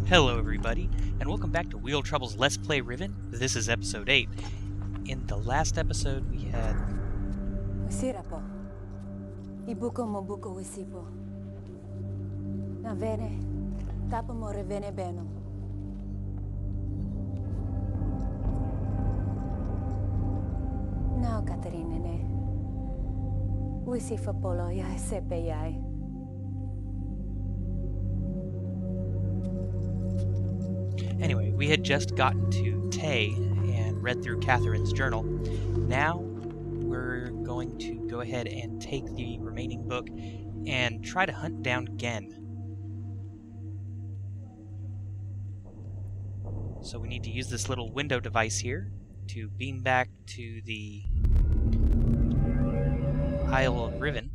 Hello everybody, and welcome back to Wheel Trouble's Let's Play Riven. This is episode 8. In the last episode we had... Sirapo. Ibuko mobuko wisipo. Na vene. Tapa mo revene beno. Now Katarina ne. Wisifa polo ya sepe yai. Anyway, we had just gotten to Tay and read through Catherine's journal. Now we're going to go ahead and take the remaining book and try to hunt down Gen. So we need to use this little window device here to beam back to the Isle of Riven.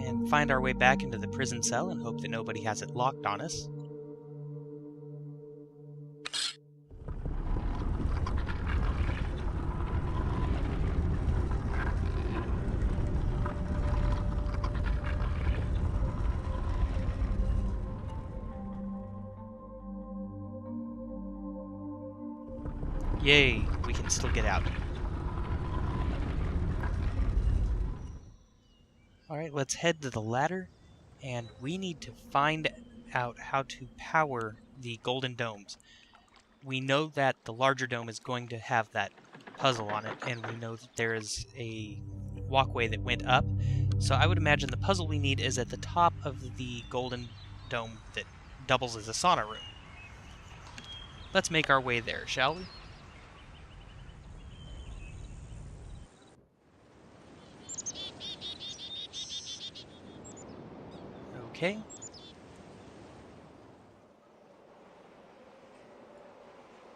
And find our way back into the prison cell and hope that nobody has it locked on us. Yay, we can still get out. Alright, let's head to the ladder, and we need to find out how to power the golden domes. We know that the larger dome is going to have that puzzle on it, and we know that there is a walkway that went up, so I would imagine the puzzle we need is at the top of the golden dome that doubles as a sauna room. Let's make our way there, shall we? Okay.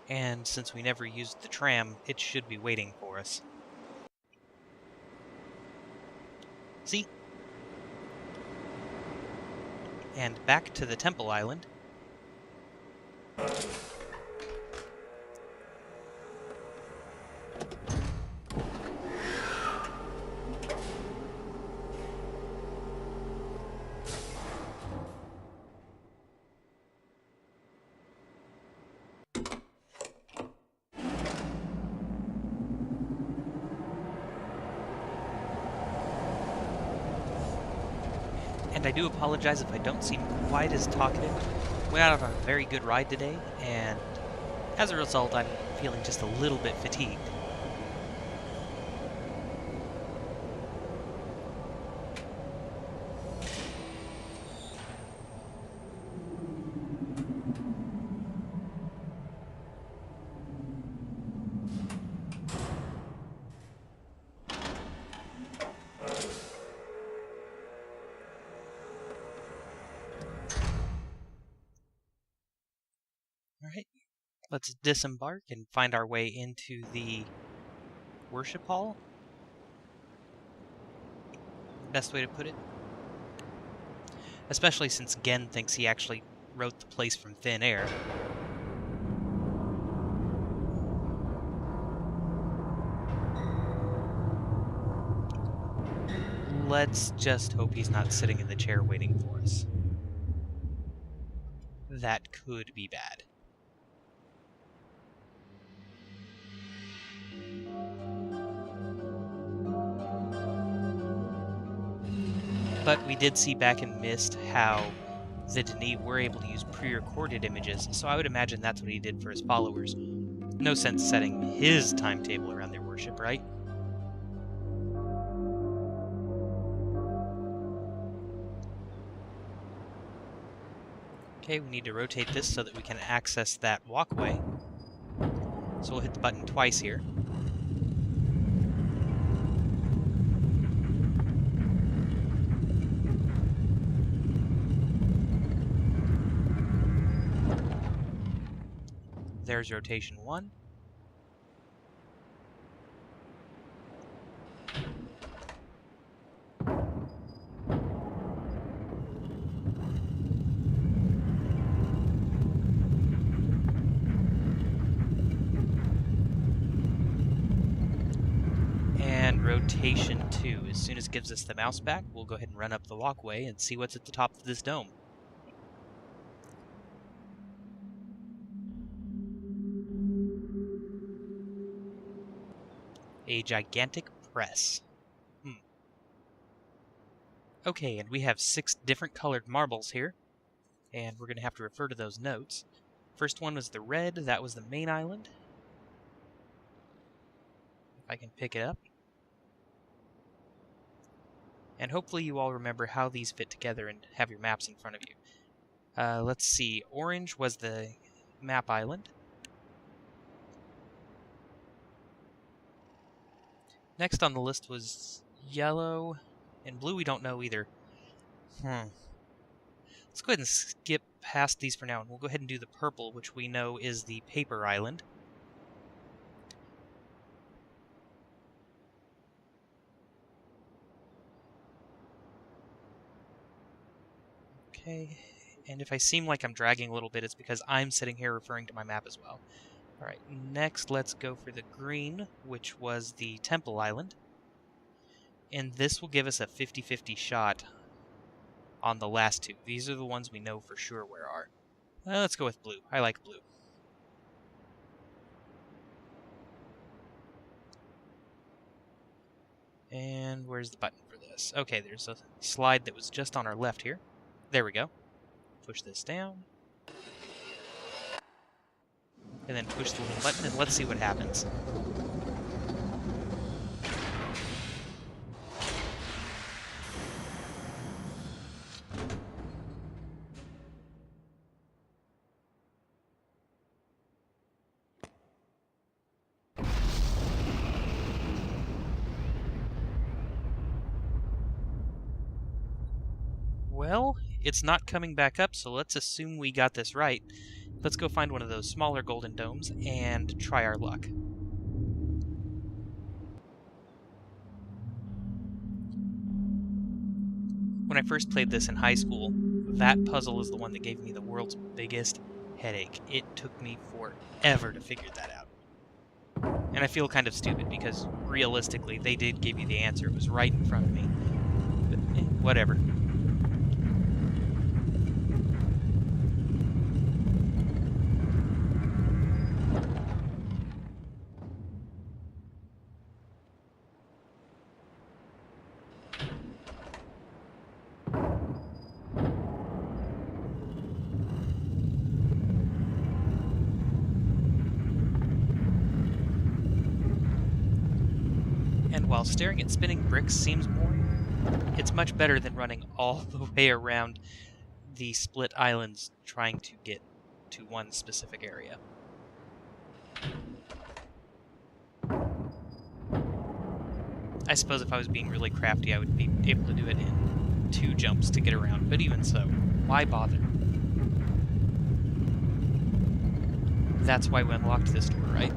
And since we never used the tram, it should be waiting for us. See? And back to the Temple Island. And I do apologize if I don't seem quite as talkative. Went out on a very good ride today, and as a result, I'm feeling just a little bit fatigued. Alright, let's disembark and find our way into the worship hall. Best way to put it. Especially since Gen thinks he actually wrote the place from thin air. Let's just hope he's not sitting in the chair waiting for us. That could be bad. But we did see back in Mist how the Denis were able to use pre-recorded images, so I would imagine that's what he did for his followers. No sense setting his timetable around their worship, right? Okay, we need to rotate this so that we can access that walkway. So we'll hit the button twice here. There's rotation 1. rotation 2. As soon as it gives us the mouse back, we'll go ahead and run up the walkway and see what's at the top of this dome. A gigantic press. Okay, and we have 6 different colored marbles here, and we're going to have to refer to those notes. First one was the red, that was the main island. If I can pick it up. And hopefully you all remember how these fit together and have your maps in front of you. Let's see, orange was the map island. Next on the list was yellow, and blue we don't know either. Let's go ahead and skip past these for now, and we'll go ahead and do the purple, which we know is the paper island. Okay, and if I seem like I'm dragging a little bit, it's because I'm sitting here referring to my map as well. Alright, next let's go for the green, which was the temple island. And this will give us a 50-50 shot on the last 2. These are the ones we know for sure where are. Let's go with blue. I like blue. And where's the button for this? Okay, there's a slide that was just on our left here. There we go. Push this down. And then push the little button, and let's see what happens. Well, it's not coming back up, so let's assume we got this right. Let's go find one of those smaller golden domes and try our luck. When I first played this in high school, that puzzle is the one that gave me the world's biggest headache. It took me forever to figure that out. And I feel kind of stupid because, realistically, they did give you the answer. It was right in front of me. But, whatever. And while staring at spinning bricks seems boring, it's much better than running all the way around the split islands trying to get to one specific area. I suppose if I was being really crafty, I would be able to do it in 2 jumps to get around, but even so, why bother? That's why we unlocked this door, right?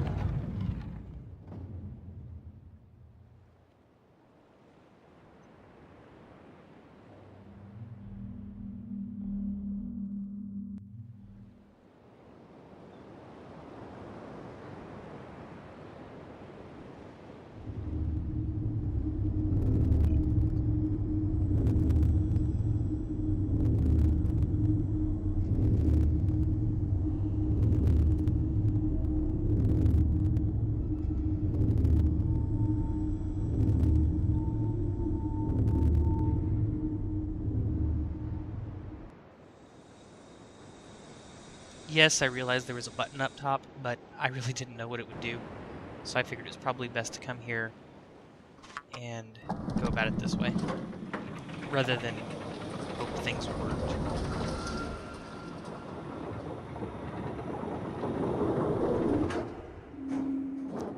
Yes, I realized there was a button up top, but I really didn't know what it would do. So I figured it was probably best to come here and go about it this way, rather than hope things worked.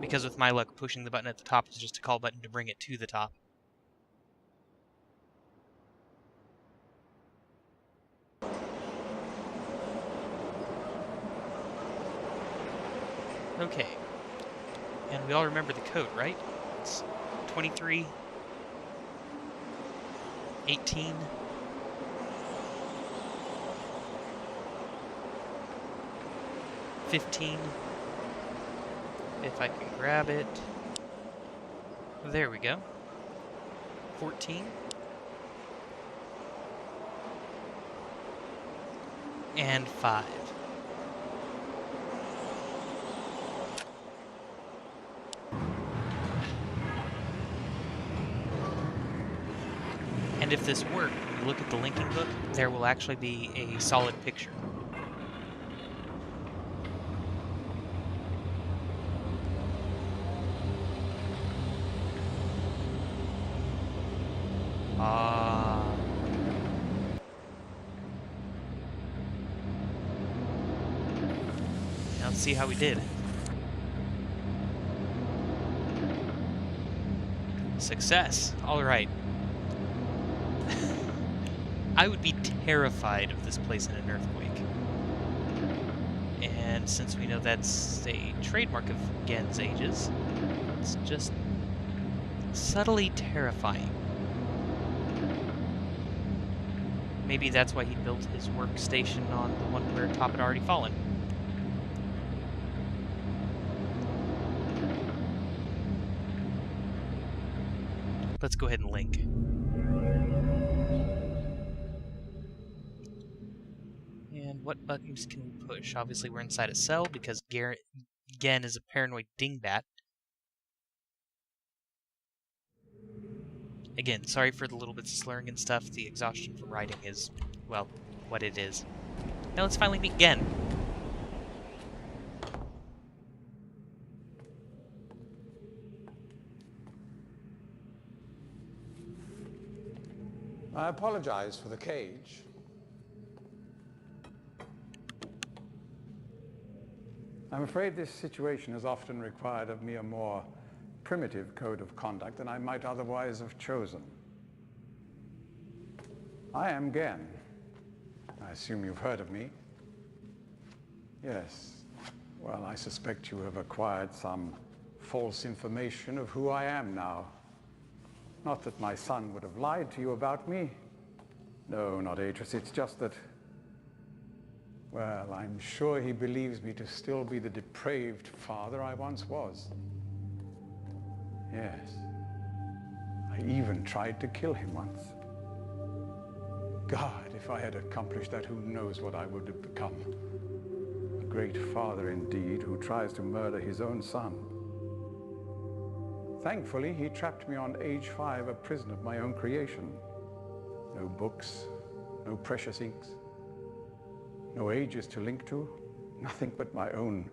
Because with my luck, pushing the button at the top is just a call button to bring it to the top. Okay, and we all remember the code, right? It's 23, 18, 15, if I can grab it, There we go. 14. And 5. And if this worked, when you look at the linking book, there will actually be a solid picture. Ah. Now let's see how we did. Success. All right. I would be terrified of this place in an earthquake. And since we know that's a trademark of Gen's ages, it's just subtly terrifying. Maybe that's why he built his workstation on the one where top had already fallen. Let's go ahead and link. And what buttons can we push? Obviously we're inside a cell because Gen is a paranoid dingbat. Again, sorry for the little bits of slurring and stuff. The exhaustion from writing is, well, what it is. Now let's finally meet Gen. I apologize for the cage. I'm afraid this situation has often required of me a more primitive code of conduct than I might otherwise have chosen. I am Gen. I assume you've heard of me. Yes. Well, I suspect you have acquired some false information of who I am now. Not that my son would have lied to you about me. No, not Atris. It's just that, well, I'm sure he believes me to still be the depraved father I once was. Yes. I even tried to kill him once. God, if I had accomplished that, who knows what I would have become. A great father indeed, who tries to murder his own son. Thankfully, he trapped me on age 5, a prison of my own creation. No books, no precious inks, no ages to link to, nothing but my own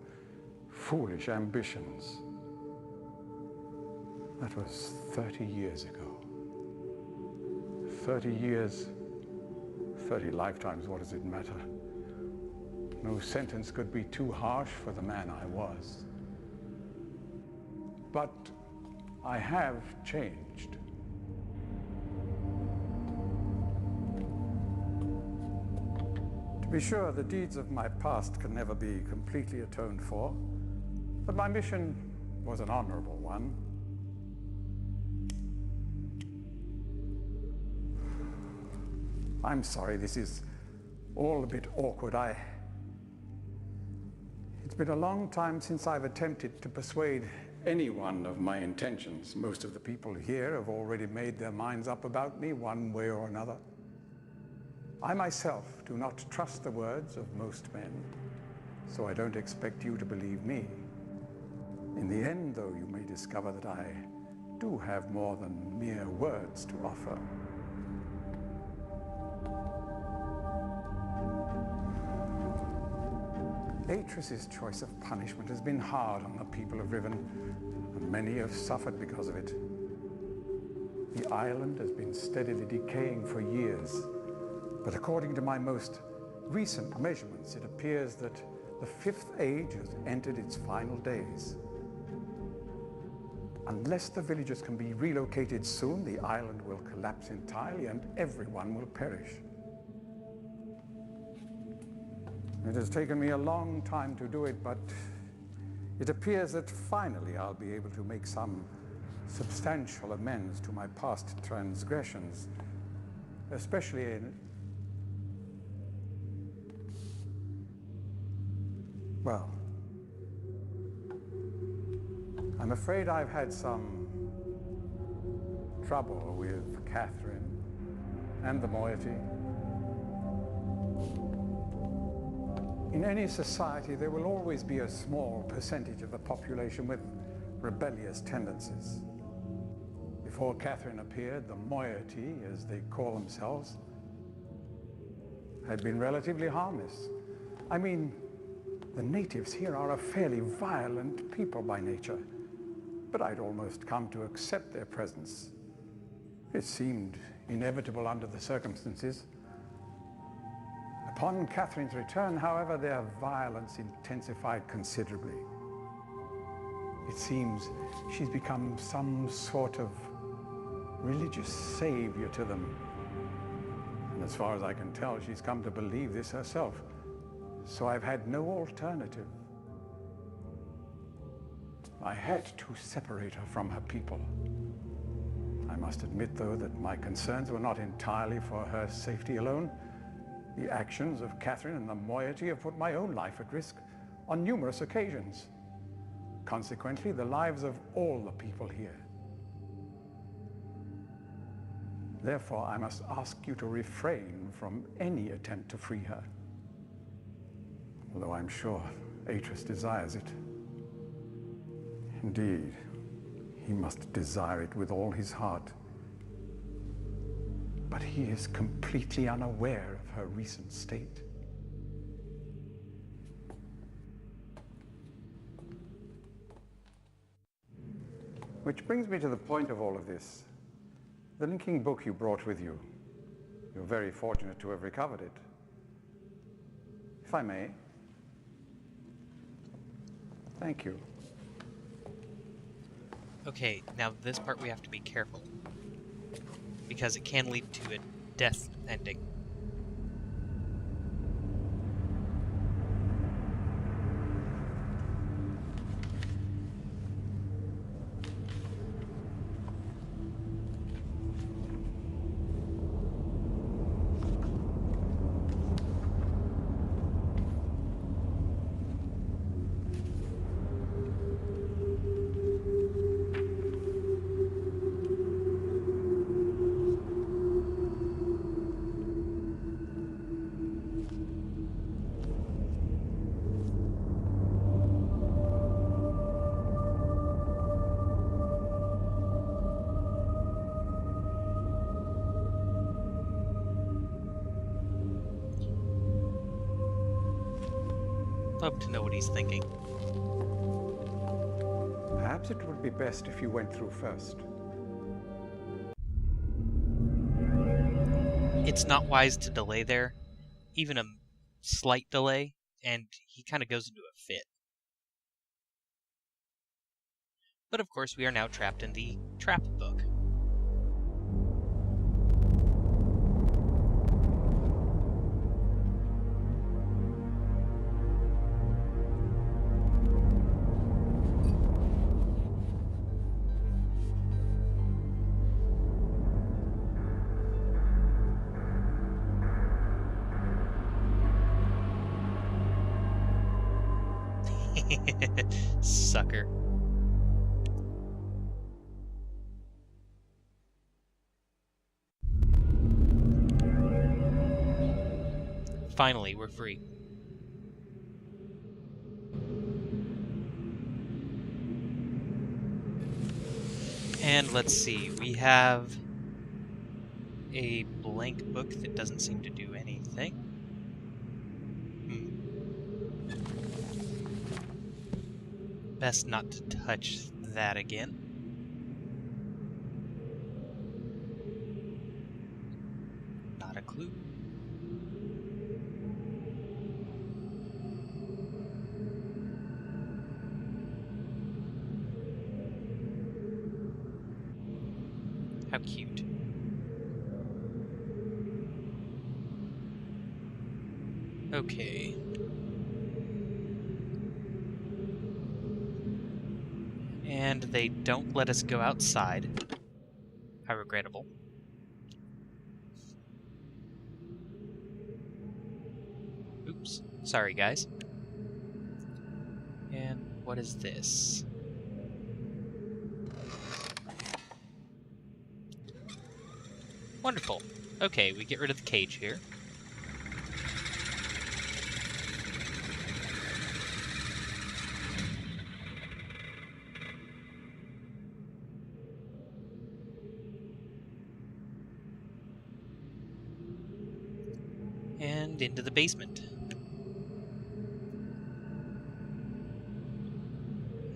foolish ambitions. That was 30 years ago. 30 years, 30 lifetimes, what does it matter? No sentence could be too harsh for the man I was. But I have changed. To be sure, the deeds of my past can never be completely atoned for, but my mission was an honorable one. I'm sorry, this is all a bit awkward. It's been a long time since I've attempted to persuade anyone of my intentions. Most of the people here have already made their minds up about me one way or another. I myself do not trust the words of most men, so I don't expect you to believe me. In the end, though, you may discover that I do have more than mere words to offer. Atris's choice of punishment has been hard on the people of Riven, and many have suffered because of it. The island has been steadily decaying for years, but according to my most recent measurements, it appears that the 5th age has entered its final days. Unless the villagers can be relocated soon, the island will collapse entirely and everyone will perish. It has taken me a long time to do it, but it appears that finally I'll be able to make some substantial amends to my past transgressions, especially in, well, I'm afraid I've had some trouble with Catherine and the moiety. In any society, there will always be a small percentage of the population with rebellious tendencies. Before Catherine appeared, the moiety, as they call themselves, had been relatively harmless. I mean, the natives here are a fairly violent people by nature, but I'd almost come to accept their presence. It seemed inevitable under the circumstances. Upon Catherine's return, however, their violence intensified considerably. It seems she's become some sort of religious savior to them. And as far as I can tell, she's come to believe this herself. So I've had no alternative. I had to separate her from her people. I must admit, though, that my concerns were not entirely for her safety alone. The actions of Catherine and the moiety have put my own life at risk on numerous occasions. Consequently, the lives of all the people here. Therefore, I must ask you to refrain from any attempt to free her. Although I'm sure Atreus desires it. Indeed, he must desire it with all his heart. But he is completely unaware of her recent state. Which brings me to the point of all of this. The linking book you brought with you. You're very fortunate to have recovered it. If I may. Thank you. Okay, now this part we have to be careful, because it can lead to a death ending. Love to know what he's thinking. Perhaps it would be best if you went through first. It's not wise to delay there, even a slight delay, and he kind of goes into a fit. But of course, we are now trapped in the trap book. Sucker. Finally, we're free. And let's see, we have a blank book that doesn't seem to do anything. Best not to touch that again. Not a clue. How cute. Okay. And they don't let us go outside. How regrettable. Oops. Sorry, guys. And what is this? Wonderful. Okay, we get rid of the cage here. And into the basement.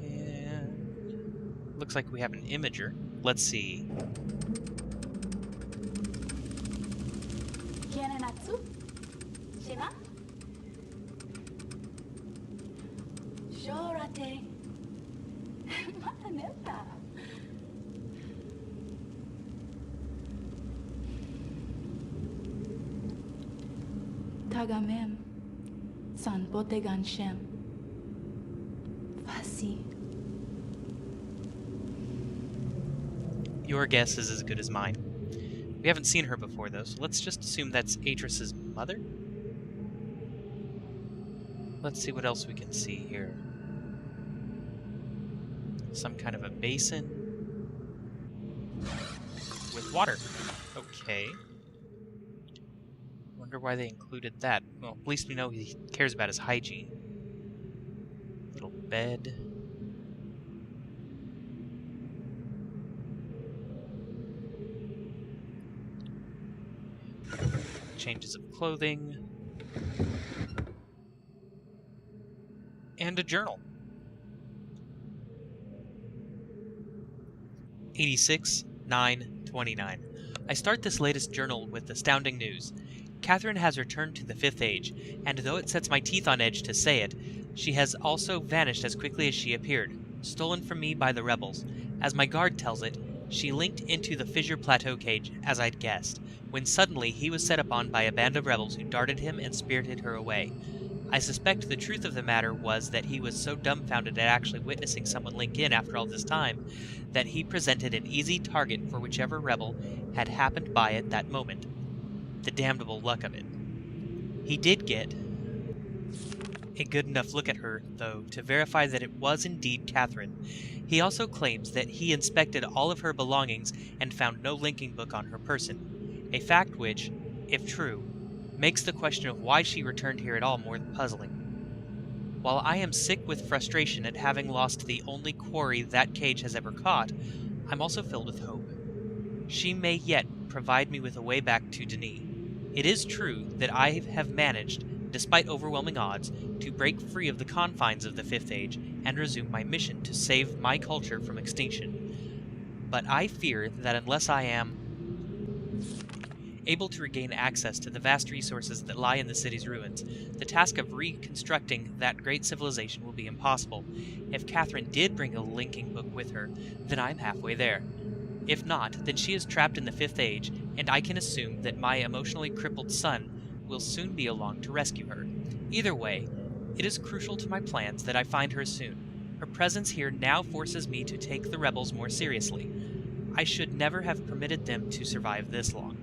And looks like we have an imager. Let's see. Kianenatsu? Shima? Shorate. Mataneta. Tagamem. San Potegan Shem. Fasi. Your guess is as good as mine. We haven't seen her before, though, so let's just assume that's Atris's mother? Let's see what else we can see here. Some kind of a basin with water. Okay. Wonder why they included that. Well, at least we know he cares about his hygiene. Little bed. Changes of clothing. And a journal. 86/9/29. I start this latest journal with astounding news. Catherine has returned to the Fifth Age, and though it sets my teeth on edge to say it, she has also vanished as quickly as she appeared, stolen from me by the rebels. As my guard tells it, she linked into the Fissure Plateau cage, as I'd guessed, when suddenly he was set upon by a band of rebels who darted him and spirited her away. I suspect the truth of the matter was that he was so dumbfounded at actually witnessing someone link in after all this time, that he presented an easy target for whichever rebel had happened by at that moment. The damnable luck of it. He did get a good enough look at her, though, to verify that it was indeed Catherine. He also claims that he inspected all of her belongings and found no linking book on her person, a fact which, if true, makes the question of why she returned here at all more puzzling. While I am sick with frustration at having lost the only quarry that cage has ever caught, I'm also filled with hope. She may yet provide me with a way back to Denis. It is true that I have managed, despite overwhelming odds, to break free of the confines of the Fifth Age and resume my mission to save my culture from extinction. But I fear that unless I am able to regain access to the vast resources that lie in the city's ruins, the task of reconstructing that great civilization will be impossible. If Catherine did bring a linking book with her, then I'm halfway there. If not, then she is trapped in the Fifth Age, and I can assume that my emotionally crippled son will soon be along to rescue her. Either way, it is crucial to my plans that I find her soon. Her presence here now forces me to take the rebels more seriously. I should never have permitted them to survive this long.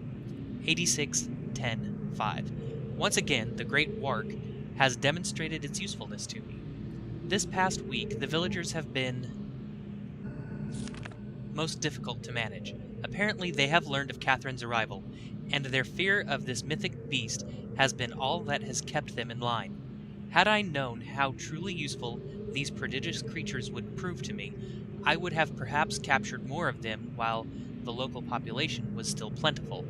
86/10/5. Once again, the Great Wark has demonstrated its usefulness to me. This past week, the villagers have been most difficult to manage. Apparently, they have learned of Catherine's arrival, and their fear of this mythic beast has been all that has kept them in line. Had I known how truly useful these prodigious creatures would prove to me, I would have perhaps captured more of them while the local population was still plentiful.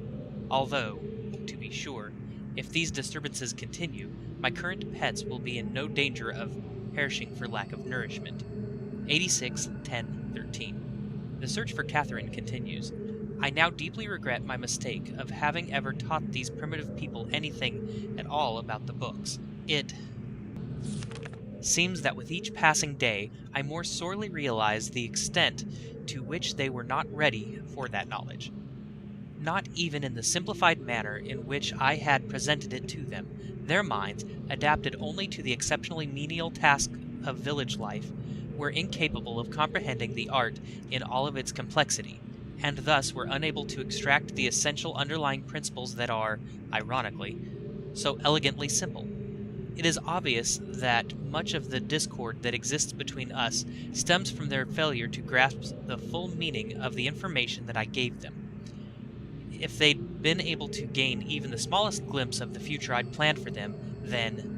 Although, to be sure, if these disturbances continue, my current pets will be in no danger of perishing for lack of nourishment. 86/10/13. The search for Catherine continues. I now deeply regret my mistake of having ever taught these primitive people anything at all about the books. It seems that with each passing day, I more sorely realize the extent to which they were not ready for that knowledge. Not even in the simplified manner in which I had presented it to them. Their minds, adapted only to the exceptionally menial task of village life, were incapable of comprehending the art in all of its complexity, and thus were unable to extract the essential underlying principles that are, ironically, so elegantly simple. It is obvious that much of the discord that exists between us stems from their failure to grasp the full meaning of the information that I gave them. if they'd been able to gain even the smallest glimpse of the future I'd planned for them, then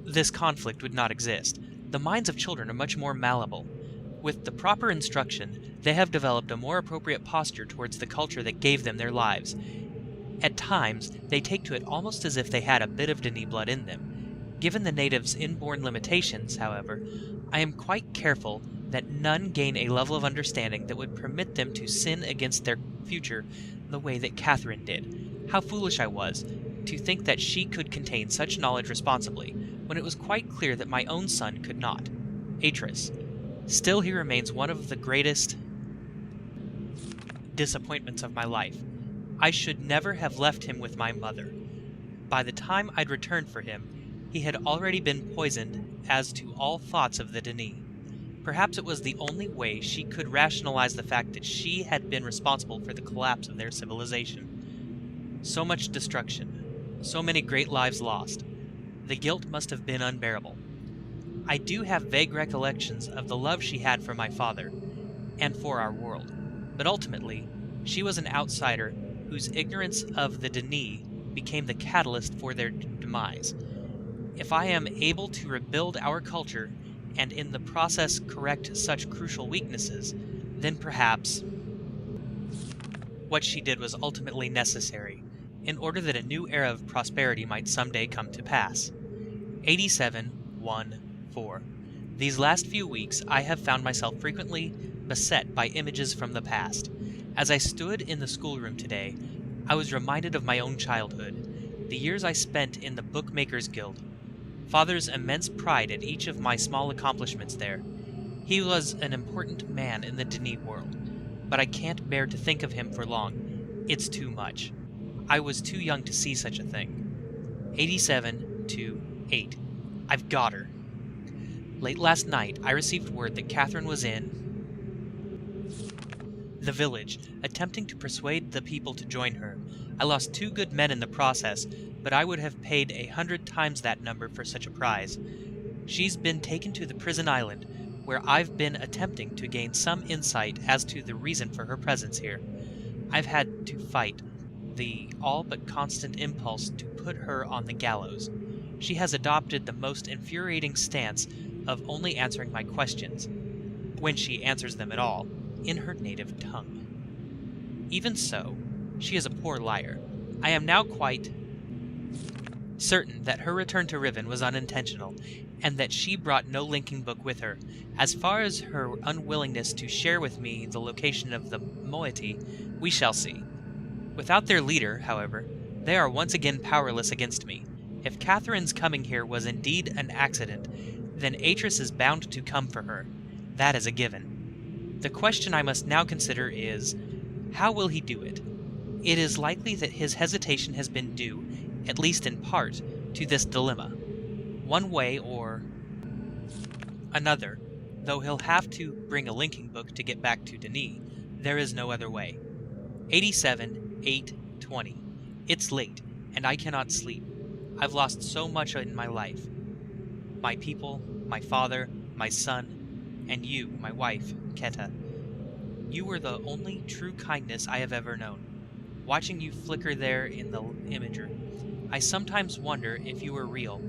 this conflict would not exist. The minds of children are much more malleable. With the proper instruction, they have developed a more appropriate posture towards the culture that gave them their lives. At times, they take to it almost as if they had a bit of Denis blood in them. Given the natives' inborn limitations, however, I am quite careful that none gain a level of understanding that would permit them to sin against their future the way that Catherine did. How foolish I was to think that she could contain such knowledge responsibly, when it was quite clear that my own son could not. Atris. Still, he remains one of the greatest disappointments of my life. I should never have left him with my mother. By the time I'd returned for him, he had already been poisoned as to all thoughts of the Denis. Perhaps it was the only way she could rationalize the fact that she had been responsible for the collapse of their civilization. So much destruction, so many great lives lost. The guilt must have been unbearable. I do have vague recollections of the love she had for my father, and for our world, but ultimately, she was an outsider whose ignorance of the Denis became the catalyst for their demise. If I am able to rebuild our culture, and in the process correct such crucial weaknesses, then perhaps what she did was ultimately necessary, in order that a new era of prosperity might someday come to pass. 87:1:4. These last few weeks I have found myself frequently beset by images from the past. As I stood in the schoolroom today, I was reminded of my own childhood, the years I spent in the Bookmakers Guild. Father's immense pride at each of my small accomplishments there. He was an important man in the Denis world, but I can't bear to think of him for long. It's too much. I was too young to see such a thing. 87:8. I've got her. Late last night, I received word that Catherine was in the village, attempting to persuade the people to join her. I lost 2 good men in the process, but I would have paid 100 times that number for such a prize. She's been taken to the prison island, where I've been attempting to gain some insight as to the reason for her presence here. I've had to fight the all but constant impulse to put her on the gallows. She has adopted the most infuriating stance of only answering my questions, when she answers them at all, in her native tongue. Even so, she is a poor liar. I am now quite certain that her return to Riven was unintentional, and that she brought no linking book with her. As far as her unwillingness to share with me the location of the moiety, we shall see. Without their leader, however, they are once again powerless against me. If Catherine's coming here was indeed an accident, then Atris is bound to come for her. That is a given. The question I must now consider is, how will he do it? It is likely that his hesitation has been due, at least in part, to this dilemma. One way or another, though he'll have to bring a linking book to get back to Denis, there is no other way. 87:8:20. It's late, and I cannot sleep. I've lost so much in my life. My people, my father, my son, and you, my wife, Keta. You were the only true kindness I have ever known. Watching you flicker there in the imager, I sometimes wonder if you were real.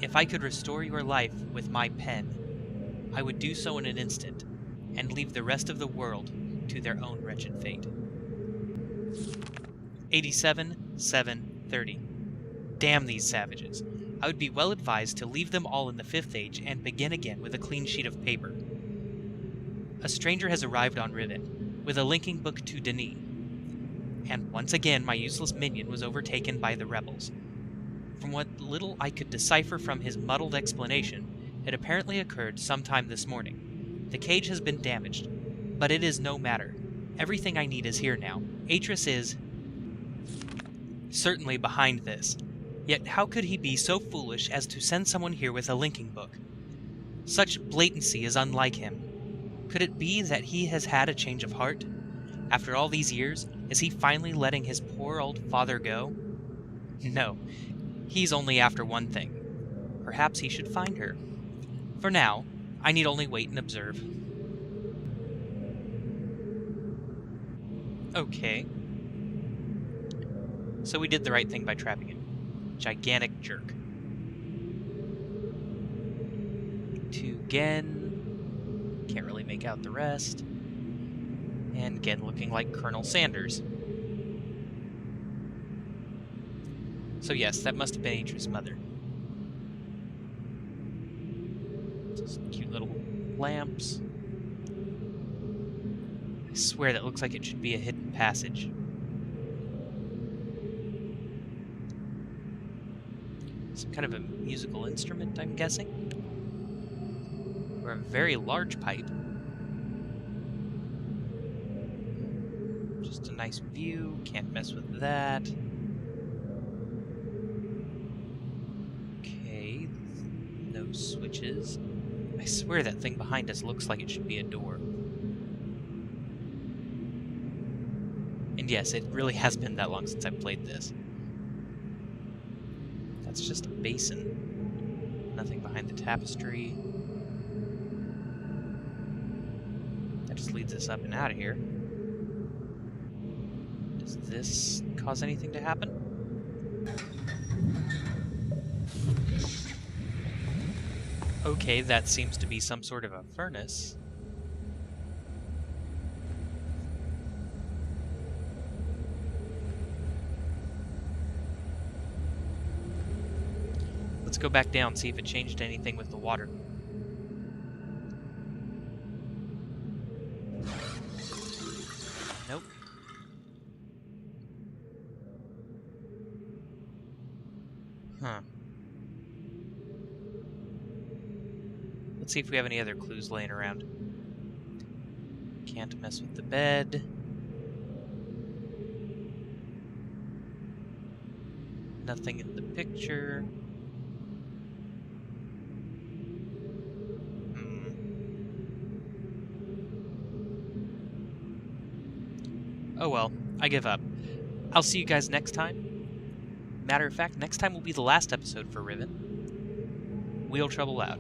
If I could restore your life with my pen, I would do so in an instant, and leave the rest of the world to their own wretched fate. 87:7:30. Damn these savages. I would be well advised to leave them all in the 5th Age and begin again with a clean sheet of paper. A stranger has arrived on Riven, with a linking book to Denis, and once again my useless minion was overtaken by the rebels. From what little I could decipher from his muddled explanation, it apparently occurred sometime this morning. The cage has been damaged, but it is no matter. Everything I need is here now. Atris is certainly behind this. Yet how could he be so foolish as to send someone here with a linking book? Such blatancy is unlike him. Could it be that he has had a change of heart? After all these years, is he finally letting his poor old father go? No, he's only after one thing. Perhaps he should find her. For now, I need only wait and observe. Okay. So we did the right thing by trapping him. Gigantic jerk. To Gen. Can't really make out the rest. And Gen looking like Colonel Sanders. So yes, that must have been Atra's mother. Just cute little lamps. I swear that looks like it should be a hidden passage. Some kind of a musical instrument, I'm guessing? Or a very large pipe. Just a nice view, can't mess with that. Okay, no switches. I swear that thing behind us looks like it should be a door. And yes, it really has been that long since I've played this. That's just a basin. Nothing behind the tapestry. That just leads us up and out of here. Does this cause anything to happen? Okay, that seems to be some sort of a furnace. Let's go back down, see if it changed anything with the water. Nope. Huh. Let's see if we have any other clues laying around. Can't mess with the bed. Nothing in the picture. Oh well, I give up. I'll see you guys next time. Matter of fact, next time will be the last episode for Riven. Wheel Trouble out.